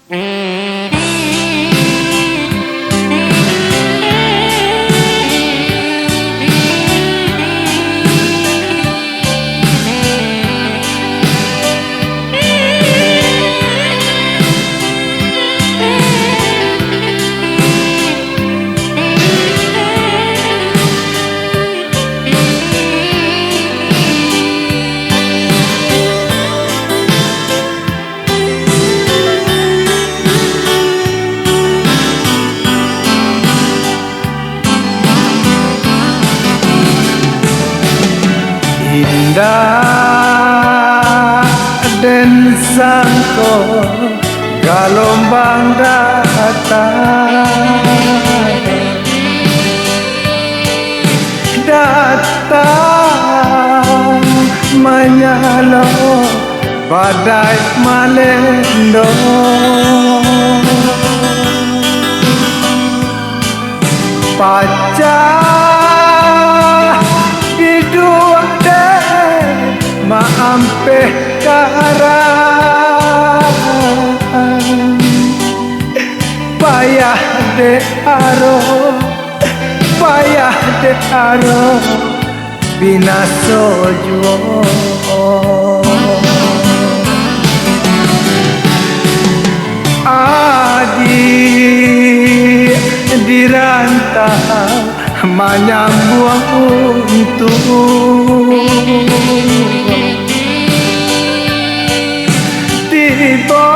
Indah dan sangko gelombang datang menyalo badai malendo. Pacah hidup deh maampeh karang payah deh aro binaso juo. Adik dirantau menyambung untuk tiba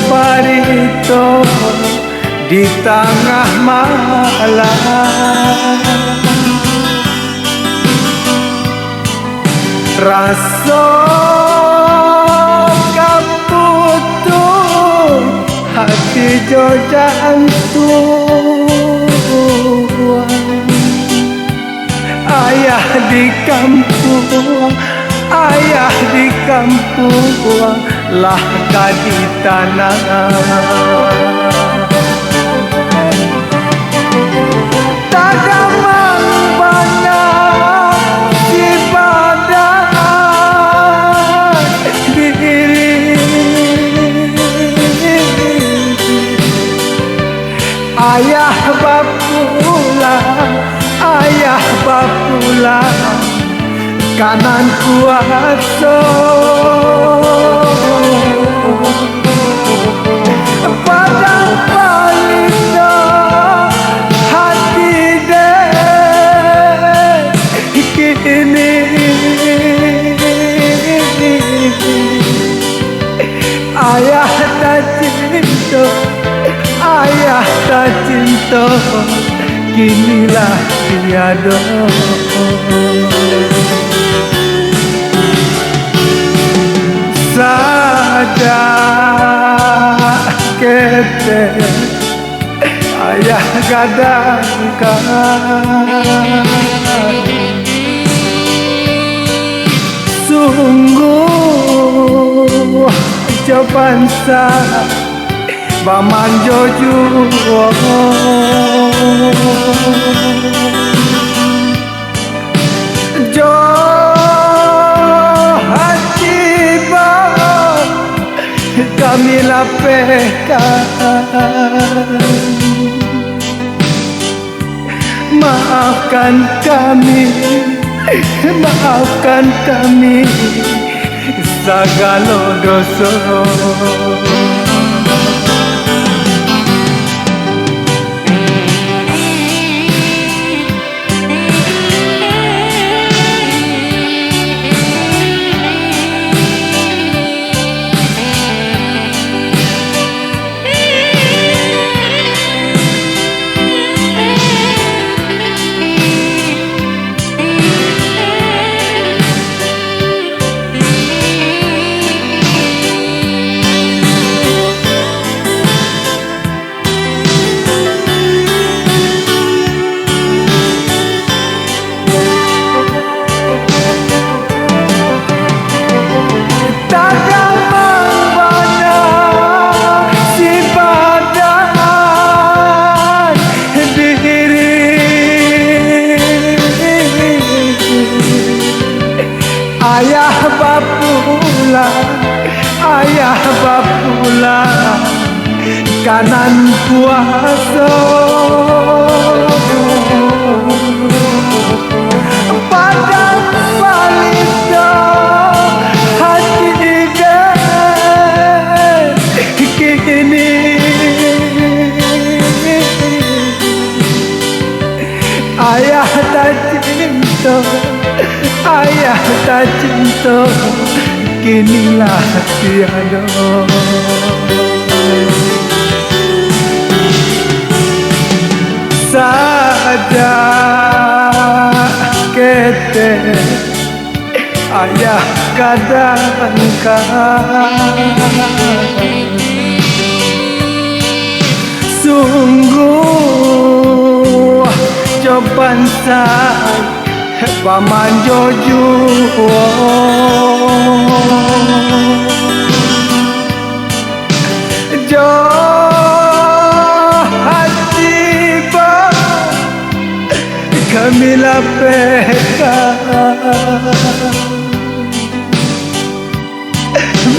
barito di tengah malam. Rasa kaputus hati jo jantung. Ayah di kampung lah di tanah. Tagamang banyak ibadah diri. Ayah bapulang kanan kuasa padang palita hati deh kini. Ayah tak cinta kinilah tiada. Saja kete ayah gadangkan sungguh jawaban sah bamanjo juo. Jo kami lapehkan, maafkan kami segala dosa. Ayah bapulang kula kanan kuasa padang palito hati deh kini ayah tak cinta, ayah tak cinta, kinilah tiada. Saja kete ayah kadangkan sungguh coban saya paman jojo jo hati ba kami lapehkan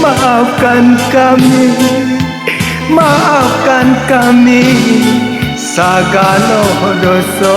maafkan kami, maafkan kami segala dosa.